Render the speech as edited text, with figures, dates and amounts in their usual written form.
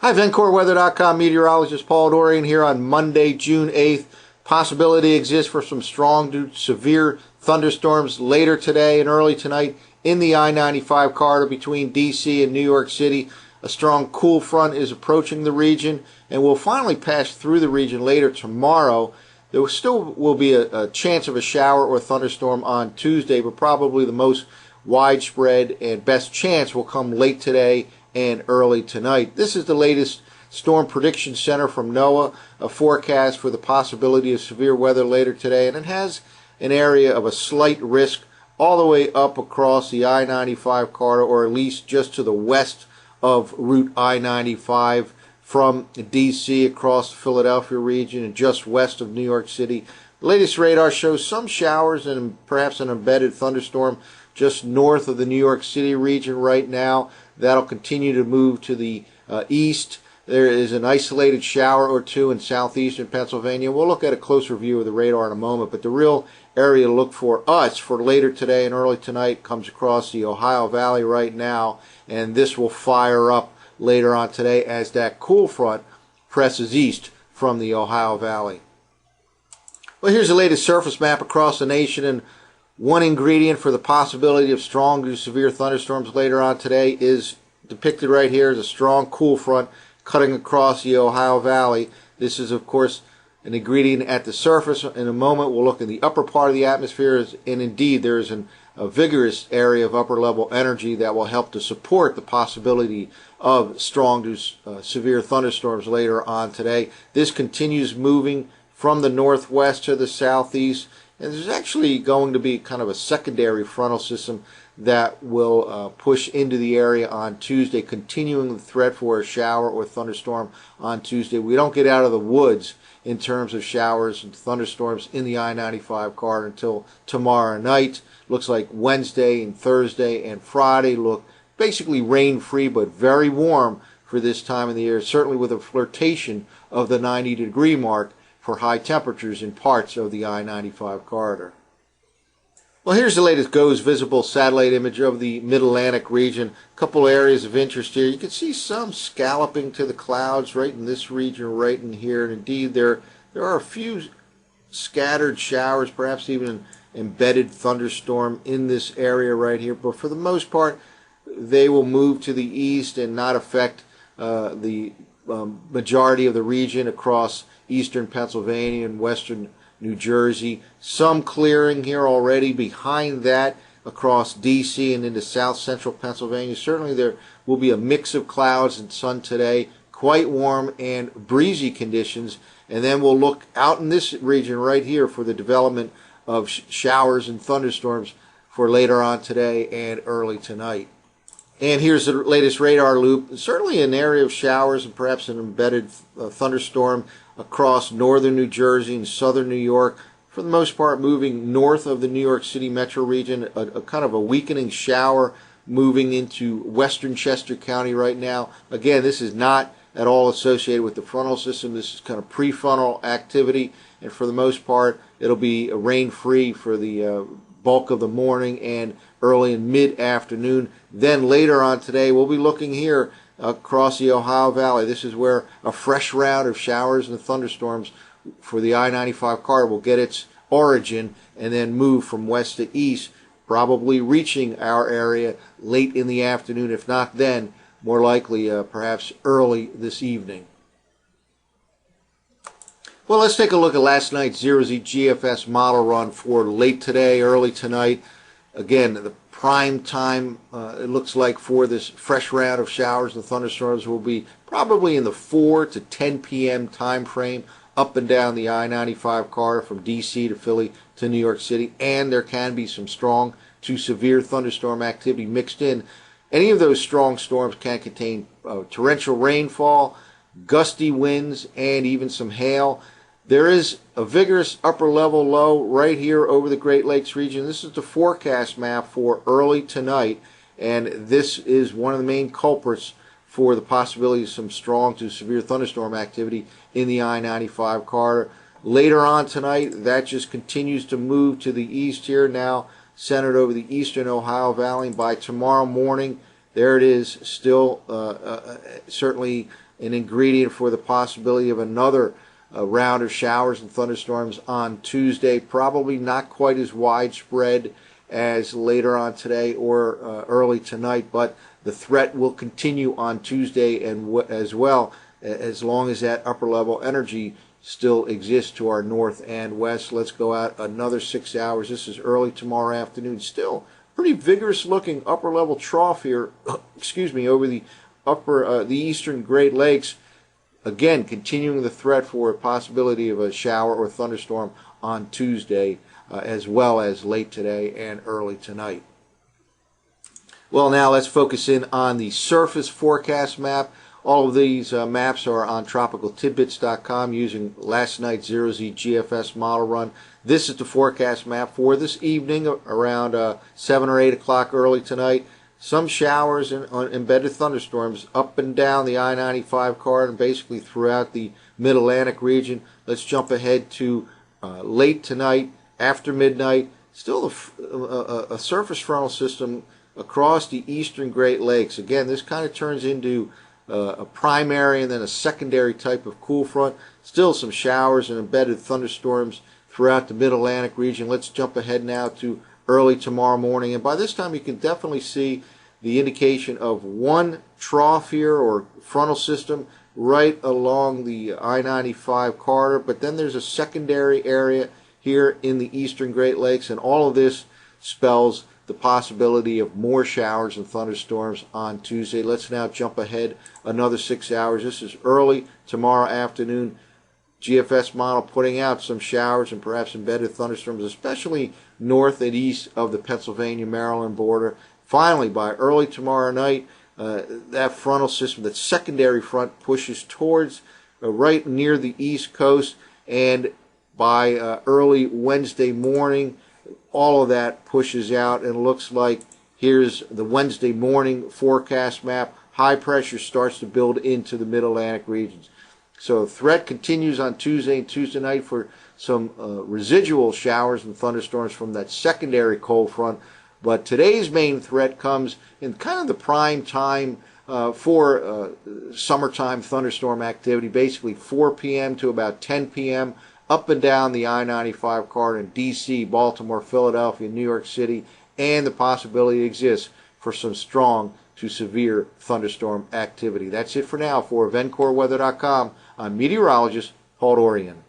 Hi, VencoreWeather.com meteorologist Paul Dorian here on Monday, June 8th. Possibility exists for some strong to severe thunderstorms later today and early tonight in the I-95 corridor between D.C. and New York City. A strong cool front is approaching the region and will finally pass through the region later tomorrow. There still will be a chance of a shower or thunderstorm on Tuesday, but probably the most widespread and best chance will come late today and early tonight. This is the latest Storm Prediction Center from NOAA, a forecast for the possibility of severe weather later today, and it has an area of a slight risk all the way up across the I-95 corridor, or at least just to the west of Route I-95 from D.C. across the Philadelphia region and just west of New York City. The latest radar shows some showers and perhaps an embedded thunderstorm just north of the New York City region right now. That'll continue to move to the east. There is an isolated shower or two in southeastern Pennsylvania. We'll look at a closer view of the radar in a moment, but the real area to look for us for later today and early tonight comes across the Ohio Valley right now, and this will fire up later on today as that cool front presses east from the Ohio Valley. Well, here's the latest surface map across the nation, and one ingredient for the possibility of strong to severe thunderstorms later on today is depicted right here as a strong cool front cutting across the Ohio Valley. This is, of course, an ingredient at the surface. In a moment, we'll look in the upper part of the atmosphere, and indeed there is a vigorous area of upper level energy that will help to support the possibility of strong to severe thunderstorms later on today. This continues moving from the northwest to the southeast, and there's actually going to be kind of a secondary frontal system that will push into the area on Tuesday, continuing the threat for a shower or thunderstorm on Tuesday. We don't get out of the woods in terms of showers and thunderstorms in the I-95 corridor until tomorrow night. Looks like Wednesday and Thursday and Friday look basically rain-free but very warm for this time of the year, certainly with a flirtation of the 90-degree mark for high temperatures in parts of the I-95 corridor. Well, here's the latest GOES visible satellite image of the Mid-Atlantic region. A couple areas of interest here. You can see some scalloping to the clouds right in this region, right in here. And indeed, there are a few scattered showers, perhaps even an embedded thunderstorm in this area right here. But for the most part, they will move to the east and not affect the majority of the region across eastern Pennsylvania and western New Jersey. Some clearing here already behind that across D.C. and into south central Pennsylvania. Certainly there will be a mix of clouds and sun today, quite warm and breezy conditions, and then we'll look out in this region right here for the development of showers and thunderstorms for later on today and early tonight. And here's the latest radar loop. Certainly an area of showers and perhaps an embedded thunderstorm across northern New Jersey and southern New York. For the most part, moving north of the New York City metro region, a kind of a weakening shower moving into western Chester County right now. Again, this is not at all associated with the frontal system. This is kind of prefrontal activity, and for the most part, it'll be rain-free for the bulk of the morning and early and mid-afternoon. Then later on today, we'll be looking here across the Ohio Valley. This is where a fresh round of showers and thunderstorms for the I-95 corridor will get its origin and then move from west to east, probably reaching our area late in the afternoon, if not then, more likely perhaps early this evening. Well, let's take a look at last night's 0Z GFS model run for late today, early tonight. Again, the prime time, it looks like, for this fresh round of showers and thunderstorms will be probably in the 4 to 10 p.m. time frame up and down the I-95 corridor from D.C. to Philly to New York City, and there can be some strong to severe thunderstorm activity mixed in. Any of those strong storms can contain torrential rainfall, gusty winds, and even some hail. There is a vigorous upper level low right here over the Great Lakes region. This is the forecast map for early tonight, and this is one of the main culprits for the possibility of some strong to severe thunderstorm activity in the I-95 corridor. Later on tonight, that just continues to move to the east here, now centered over the eastern Ohio Valley. By tomorrow morning, there it is, still certainly an ingredient for the possibility of another round of showers and thunderstorms on Tuesday. Probably not quite as widespread as later on today or early tonight, but the threat will continue on Tuesday and as well, as long as that upper level energy still exists to our north and west. Let's go out another 6 hours. This is early tomorrow afternoon. Still pretty vigorous looking upper level trough here, excuse me, over the the eastern Great Lakes. Again, continuing the threat for a possibility of a shower or thunderstorm on Tuesday, as well as late today and early tonight. Well, now let's focus in on the surface forecast map. All of these maps are on tropicaltidbits.com using last night's 0Z GFS model run. This is the forecast map for this evening around 7 or 8 o'clock early tonight. Some showers and embedded thunderstorms up and down the I-95 corridor and basically throughout the Mid-Atlantic region. Let's jump ahead to late tonight, after midnight. Still a surface frontal system across the eastern Great Lakes. Again, this kind of turns into a primary and then a secondary type of cool front. Still some showers and embedded thunderstorms throughout the Mid-Atlantic region. Let's jump ahead now to early tomorrow morning, and by this time you can definitely see the indication of one trough here or frontal system right along the I-95 corridor, but then there's a secondary area here in the eastern Great Lakes, and all of this spells the possibility of more showers and thunderstorms on Tuesday. Let's now jump ahead another 6 hours. This is early tomorrow afternoon. GFS model putting out some showers and perhaps embedded thunderstorms, especially north and east of the Pennsylvania-Maryland border. Finally, by early tomorrow night, that frontal system, that secondary front, pushes towards right near the east coast, and by early Wednesday morning, all of that pushes out, and it looks like here's the Wednesday morning forecast map. High pressure starts to build into the Mid-Atlantic regions. So threat continues on Tuesday and Tuesday night for some residual showers and thunderstorms from that secondary cold front. But today's main threat comes in kind of the prime time for summertime thunderstorm activity, basically 4 p.m. to about 10 p.m. up and down the I-95 corridor in D.C., Baltimore, Philadelphia, New York City, and the possibility exists for some strong to severe thunderstorm activity. That's it for now. For VencoreWeather.com, I'm meteorologist Paul Dorian.